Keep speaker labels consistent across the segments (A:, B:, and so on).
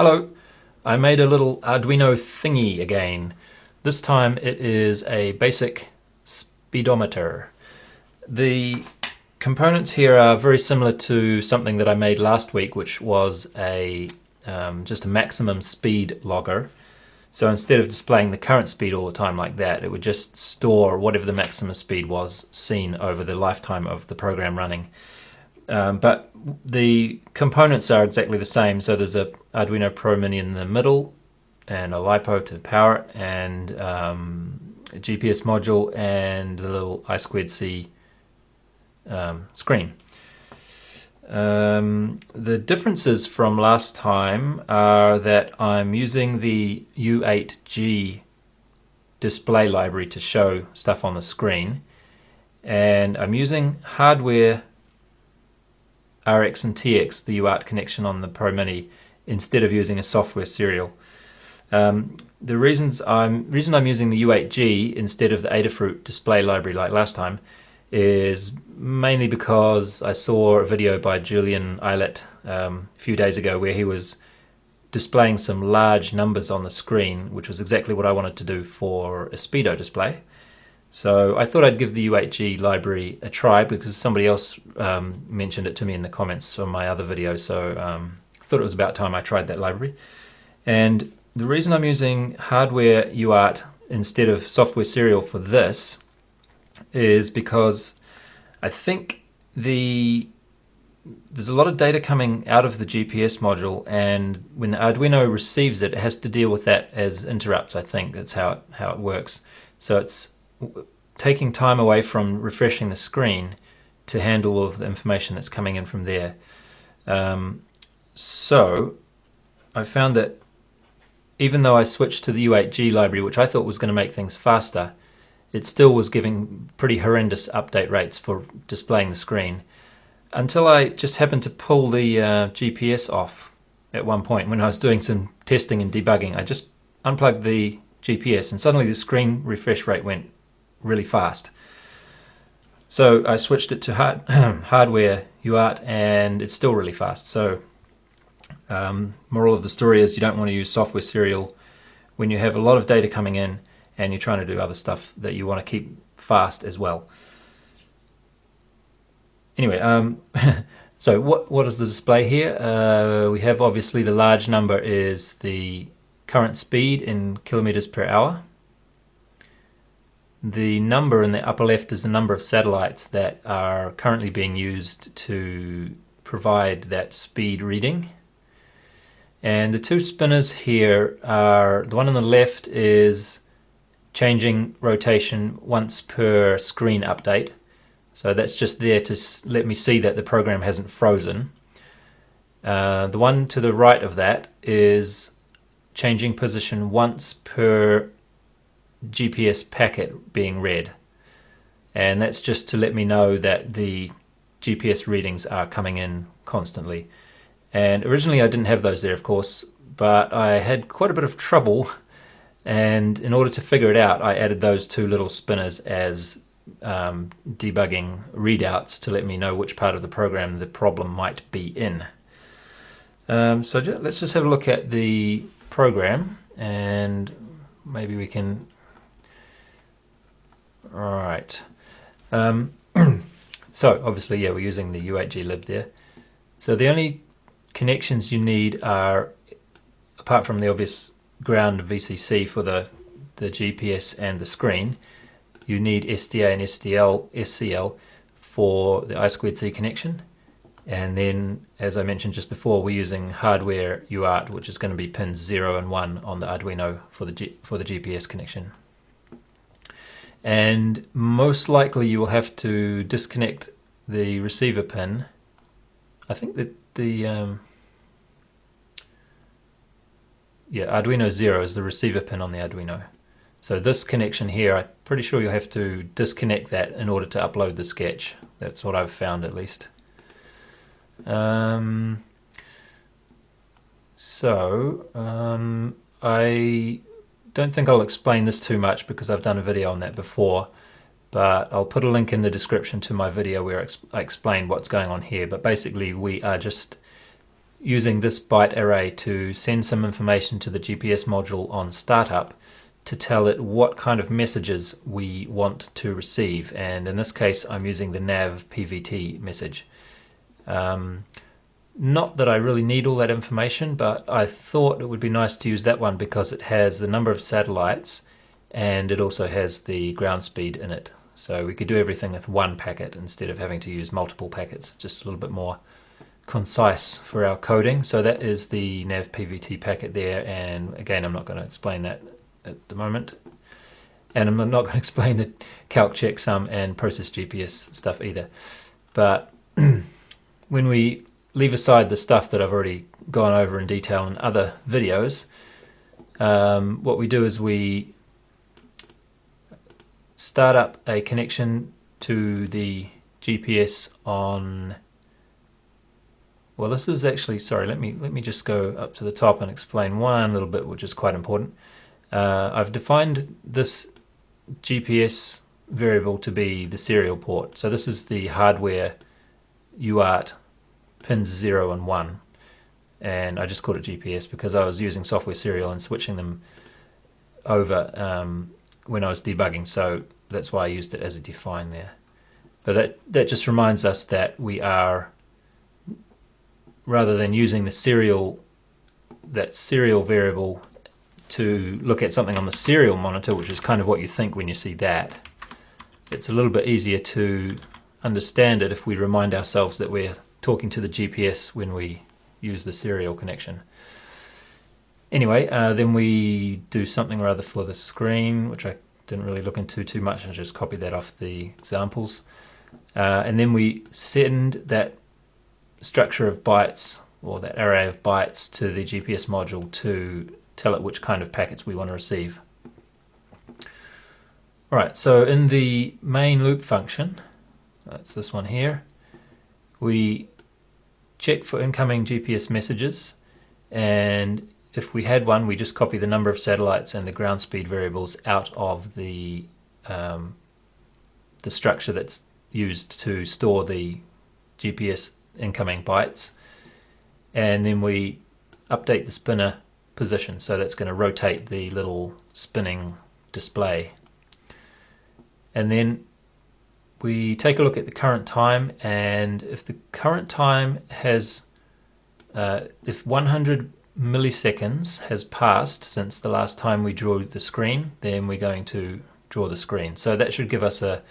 A: Hello, I made a little Arduino thingy again. This time it is a basic speedometer. The components here are very similar to something that I made last week, which was just a maximum speed logger. So instead of displaying the current speed all the time like that, it would just store whatever the maximum speed was seen over the lifetime of the program running. But the components are exactly the same. So there's a Arduino Pro Mini in the middle, and a LiPo to power it, and a GPS module, and the little I2C screen. The differences from last time are that I'm using the U8G display library to show stuff on the screen, and I'm using hardware RX and TX, the UART connection on the Pro Mini, instead of using a software serial. The reason I'm using the U8G instead of the Adafruit display library like last time is mainly because I saw a video by Julian Eilert a few days ago where he was displaying some large numbers on the screen, which was exactly what I wanted to do for a speedo display. So I thought I'd give the U8G library a try because somebody else mentioned it to me in the comments on my other video, so I thought it was about time I tried that library. And the reason I'm using hardware UART instead of software serial for this is because I think there's a lot of data coming out of the GPS module, and when the Arduino receives it, it has to deal with that as interrupts. I think that's how it works. So it's taking time away from refreshing the screen to handle all of the information that's coming in from there. So I found that even though I switched to the U8G library, which I thought was going to make things faster, it still was giving pretty horrendous update rates for displaying the screen, until I just happened to pull the GPS off at one point when I was doing some testing and debugging. I just unplugged the GPS and suddenly the screen refresh rate went really fast. So I switched it to hardware UART, and it's still really fast. So moral of the story is you don't want to use software serial when you have a lot of data coming in and you're trying to do other stuff that you want to keep fast as well. Anyway, so what is the display here? We have obviously the large number is the current speed in kilometers per hour. The number in the upper left is the number of satellites that are currently being used to provide that speed reading. And the two spinners here are, the one on the left is changing rotation once per screen update. So that's just there to let me see that the program hasn't frozen. The one to the right of that is changing position once per GPS packet being read, and that's just to let me know that the GPS readings are coming in constantly. And originally I didn't have those there, of course, but I had quite a bit of trouble, and in order to figure it out I added those two little spinners as debugging readouts to let me know which part of the program the problem might be in. So let's just have a look at the program, and maybe we can. Alright, so obviously, yeah, we're using the U8G lib there. So the only connections you need are, apart from the obvious ground VCC for the GPS and the screen, you need SDA and SCL for the I2C connection. And then, as I mentioned just before, we're using hardware UART, which is going to be pins 0 and 1 on the Arduino for the GPS connection. And most likely you will have to disconnect the receiver pin. I think that Arduino 0 is the receiver pin on the Arduino. So this connection here, I'm pretty sure you'll have to disconnect that in order to upload the sketch. That's what I've found, at least. I don't think I'll explain this too much because I've done a video on that before, but I'll put a link in the description to my video where I explain what's going on here. But basically we are just using this byte array to send some information to the GPS module on startup to tell it what kind of messages we want to receive, and in this case I'm using the nav PVT message. Not that I really need all that information, but I thought it would be nice to use that one because it has the number of satellites and it also has the ground speed in it. So we could do everything with one packet instead of having to use multiple packets, just a little bit more concise for our coding. So that is the nav PVT packet there, and again I'm not going to explain that at the moment, and I'm not going to explain the calc checksum and process GPS stuff either. But when we leave aside the stuff that I've already gone over in detail in other videos, what we do is we start up a connection to the GPS on, well, this is actually, sorry, let me just go up to the top and explain one little bit which is quite important. I've defined this GPS variable to be the serial port. So this is the hardware UART pins 0 and 1, and I just called it GPS because I was using software serial and switching them over when I was debugging, so that's why I used it as a define there. But that just reminds us that we are, rather than using the serial variable to look at something on the serial monitor, which is kind of what you think when you see that, it's a little bit easier to understand it if we remind ourselves that we're talking to the GPS when we use the serial connection. Anyway, then we do something or other for the screen, which I didn't really look into too much. I just copied that off the examples. And then we send that structure of bytes, or that array of bytes, to the GPS module to tell it which kind of packets we want to receive. Alright, so in the main loop function, that's this one here, we check for incoming GPS messages, and if we had one, we just copy the number of satellites and the ground speed variables out of the structure that's used to store the GPS incoming bytes, and then we update the spinner position, so that's going to rotate the little spinning display. And then we take a look at the current time, and if the current time has, if 100 milliseconds has passed since the last time we drew the screen, then we're going to draw the screen. So that should give us a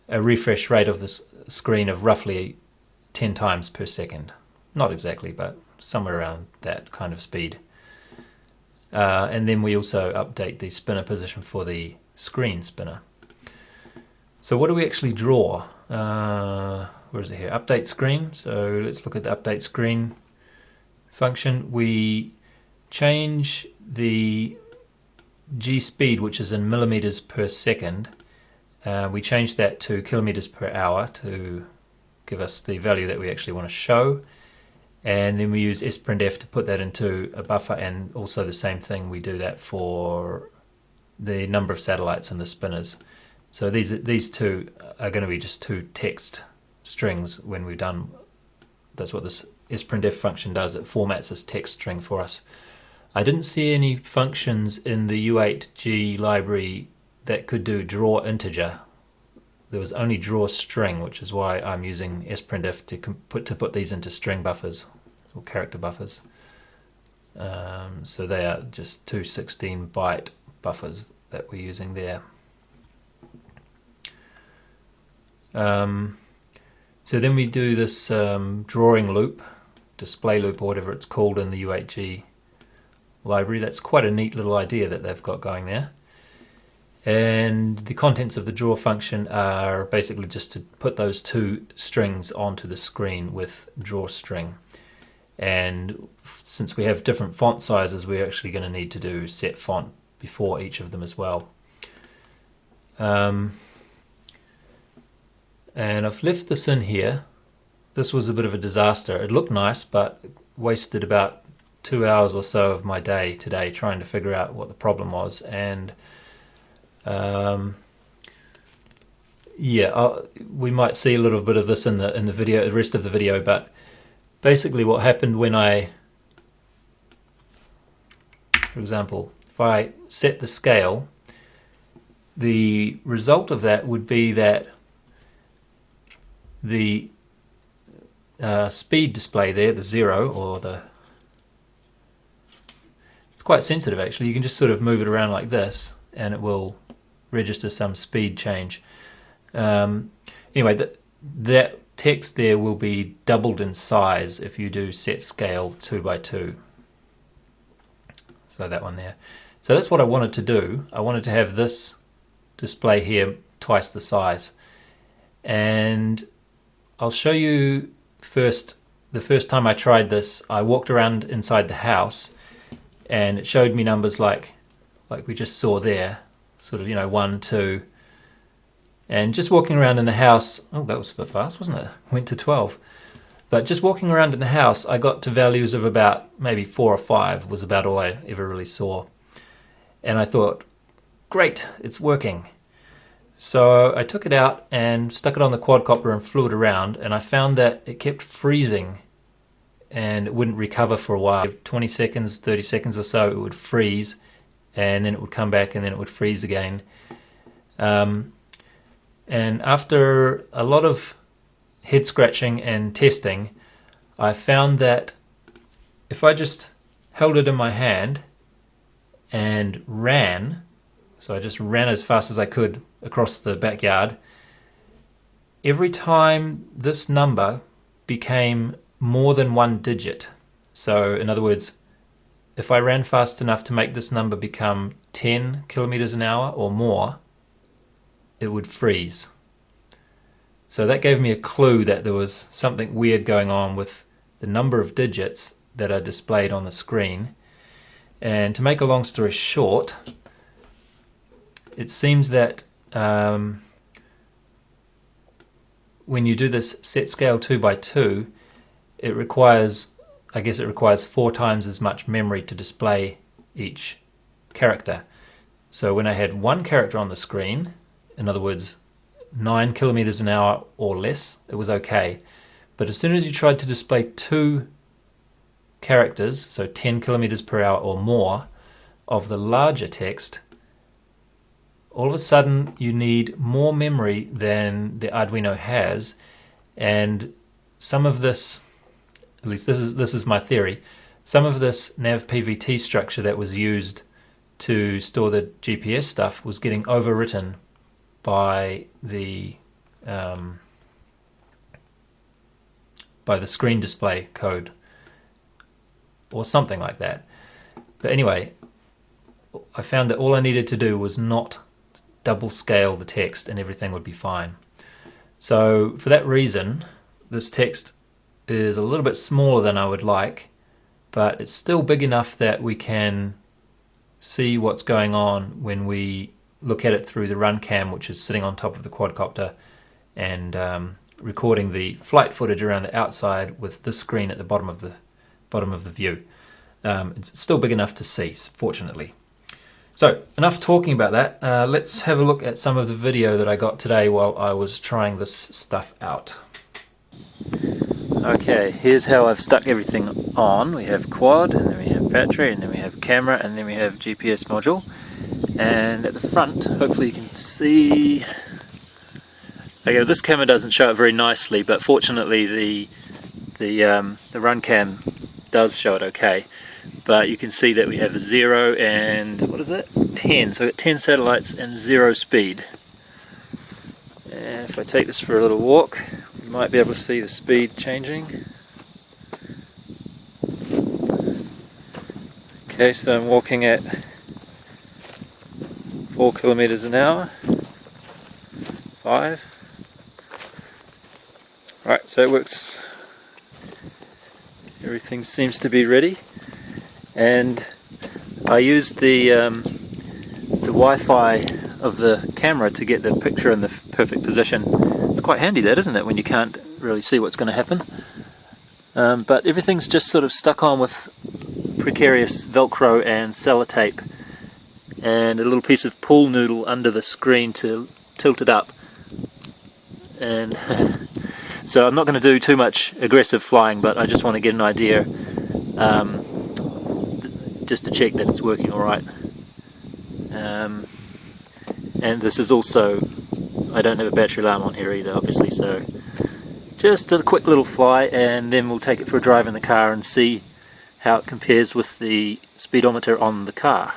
A: refresh rate of this screen of roughly 10 times per second. Not exactly, but somewhere around that kind of speed. And then we also update the spinner position for the screen spinner. So what do we actually draw? Where is it here? Update screen. So let's look at the update screen function. We change the G speed, which is in millimeters per second. We change that to kilometers per hour to give us the value that we actually want to show. And then we use sprintf to put that into a buffer, and also the same thing, we do that for the number of satellites and the spinners. So these two are going to be just two text strings when we're done. That's what this sprintf function does. It formats this text string for us. I didn't see any functions in the U8G library that could do draw integer. There was only draw string, which is why I'm using sprintf to put these into string buffers or character buffers. So they are just two 16-byte buffers that we're using there. So then we do this drawing loop, display loop, or whatever it's called in the U8G library. That's quite a neat little idea that they've got going there. And the contents of the draw function are basically just to put those two strings onto the screen with drawString. And since we have different font sizes, we're actually going to need to do set font before each of them as well. And I've left this in here. This was a bit of a disaster. It looked nice, but wasted about 2 hours or so of my day today trying to figure out what the problem was. And yeah, we might see a little bit of this in the video, the rest of the video, but basically what happened when for example, if I set the scale, the result of that would be that the speed display there, the 0, or it's quite sensitive actually. You can just sort of move it around like this and it will register some speed change. Anyway, that text there will be doubled in size if you do set scale 2 by 2. So that one there. So that's what I wanted to do. I wanted to have this display here twice the size. And I'll show you first, the first time I tried this, I walked around inside the house and it showed me numbers like we just saw there, sort of, 1, 2. And just walking around in the house, oh, that was a bit fast, wasn't it? Went to 12. But just walking around in the house, I got to values of about maybe 4 or 5 was about all I ever really saw. And I thought, great, it's working. So I took it out and stuck it on the quadcopter and flew it around, and I found that it kept freezing and it wouldn't recover for a while. 20 seconds, 30 seconds or so, it would freeze, and then it would come back and then it would freeze again. And after a lot of head scratching and testing, I found that if I just held it in my hand and ran, so I just ran as fast as I could across the backyard, every time this number became more than 1 digit. So in other words, if I ran fast enough to make this number become 10 kilometers an hour or more, it would freeze. So that gave me a clue that there was something weird going on with the number of digits that are displayed on the screen. And to make a long story short, it seems that when you do this set scale 2 by 2, it requires 4 times as much memory to display each character. So when I had 1 character on the screen, in other words 9 kilometers an hour or less, it was okay. But as soon as you tried to display 2 characters, so 10 kilometers per hour or more of the larger text, all of a sudden you need more memory than the Arduino has. And some of this, at least this is my theory, some of this nav PVT structure that was used to store the GPS stuff was getting overwritten by the screen display code or something like that. But anyway, I found that all I needed to do was not double scale the text and everything would be fine. So for that reason, this text is a little bit smaller than I would like, but it's still big enough that we can see what's going on when we look at it through the run cam, which is sitting on top of the quadcopter and recording the flight footage around the outside with this screen at the bottom of the view. It's still big enough to see, fortunately. So enough talking about that. Let's have a look at some of the video that I got today while I was trying this stuff out. Okay, here's how I've stuck everything on. We have quad, and then we have battery, and then we have camera, and then we have GPS module. And at the front, hopefully you can see... Okay, this camera doesn't show it very nicely, but fortunately the run cam does show it okay. But you can see that we have 0 and, what is it? 10. So we've got 10 satellites and 0 speed. And if I take this for a little walk, we might be able to see the speed changing. Okay, so I'm walking at 4 kilometers an hour. 5. Right, so it works. Everything seems to be ready. And I used the Wi-Fi of the camera to get the picture in the perfect position. It's quite handy that, isn't it, when you can't really see what's going to happen. But everything's just sort of stuck on with precarious Velcro and sellotape and a little piece of pool noodle under the screen to tilt it up. And
B: So I'm not going to do too much aggressive flying, but I just want to get an idea, just to check that it's working alright. And this is also, I don't have a battery alarm on here either, obviously, so just a quick little fly, and then we'll take it for a drive in the car and see how it compares with the speedometer on the car.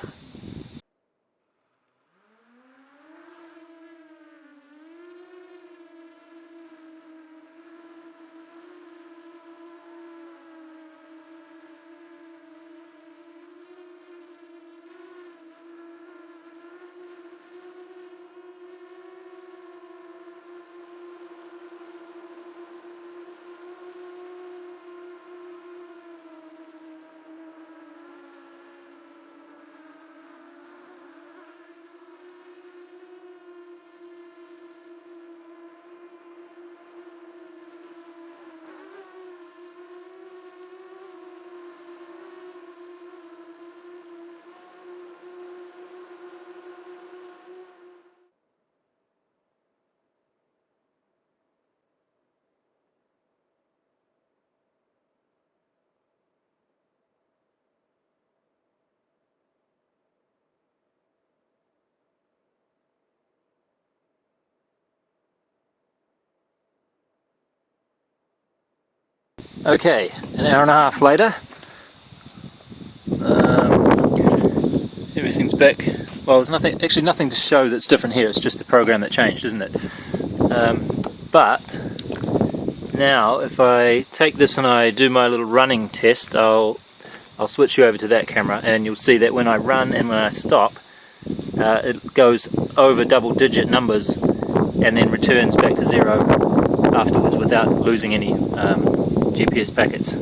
B: Okay, an hour and a half later, everything's back. Well, there's nothing to show that's different here. It's just the program that changed, isn't it? But now, if I take this and I do my little running test, I'll switch you over to that camera, and you'll see that when I run and when I stop, it goes over double-digit numbers and then returns back to zero afterwards without losing any GPS packets.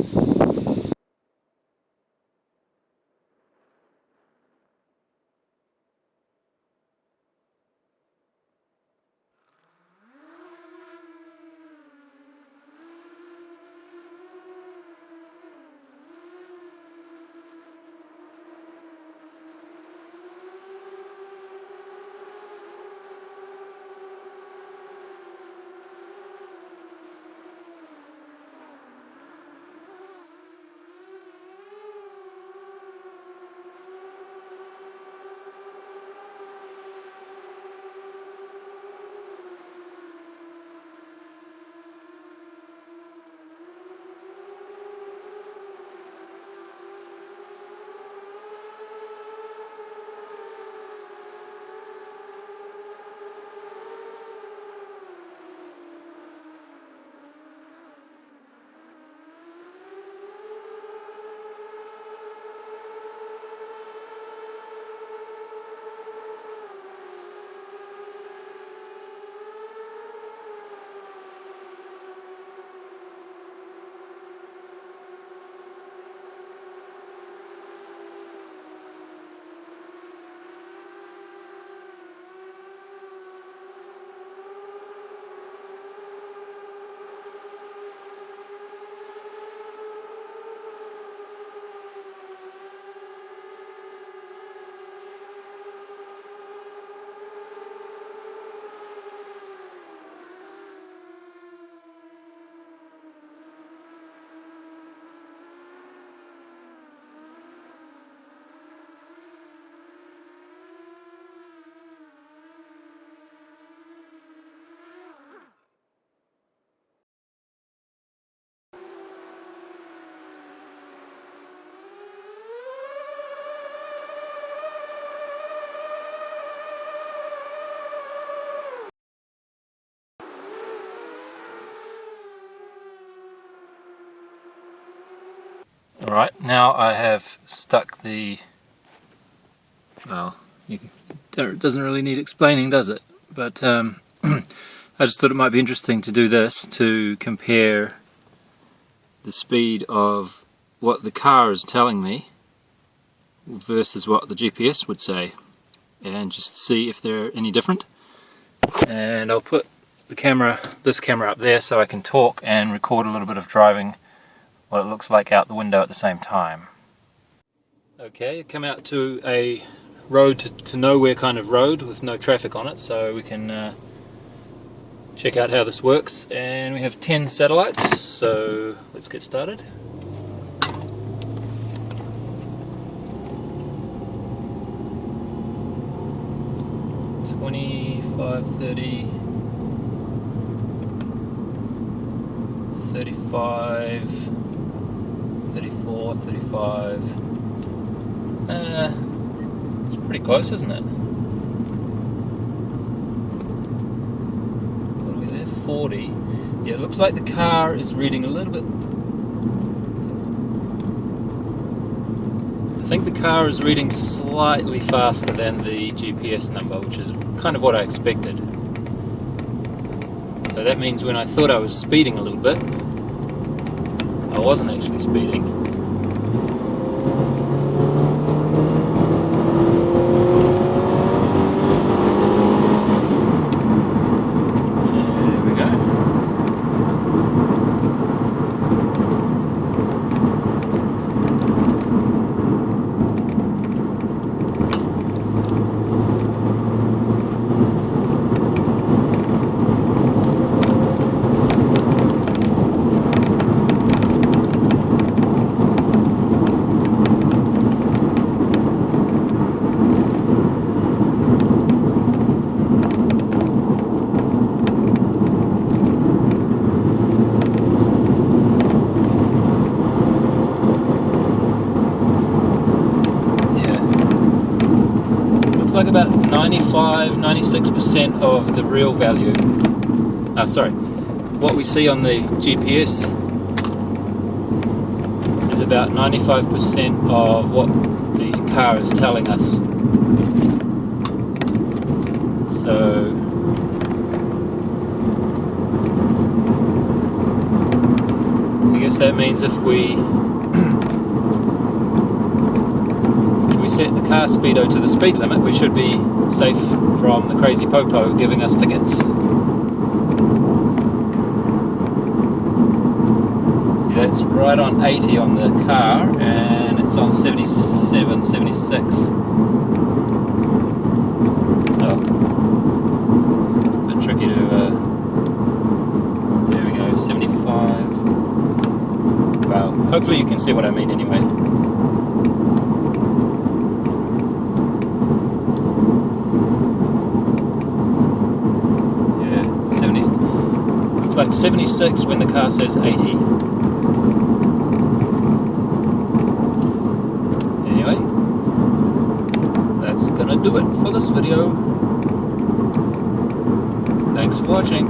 B: Alright, now I have stuck the, well, it doesn't really need explaining, does it? But I just thought it might be interesting to do this, to compare the speed of what the car is telling me versus what the GPS would say, and just see if they're any different. And I'll put the camera, this camera up there, so I can talk and record a little bit of driving, what it looks like out the window at the same time. Okay, come out to a road to nowhere kind of road with no traffic on it, so we can check out how this works. And we have 10 satellites, so let's get started. $25, $30, $35, $34, $35. It's pretty close, isn't it? What are we there? 40. Yeah, it looks like the car is reading a little bit. I think the car is reading slightly faster than the GPS number, which is kind of what I expected. So that means when I thought I was speeding a little bit, I wasn't actually speeding. There we go. Like about 95-96% of the real value. What we see on the GPS is about 95% of what the car is telling us. So I guess that means if we set the car speedo to the speed limit, we should be safe from the crazy popo giving us tickets. See, that's right on 80 on the car, and it's on 77, 76. Oh, it's a bit tricky to, there we go, 75. Well, hopefully you can see what I mean anyway. It's like 76 when the car says 80. Anyway, that's gonna do it for this video. Thanks for watching.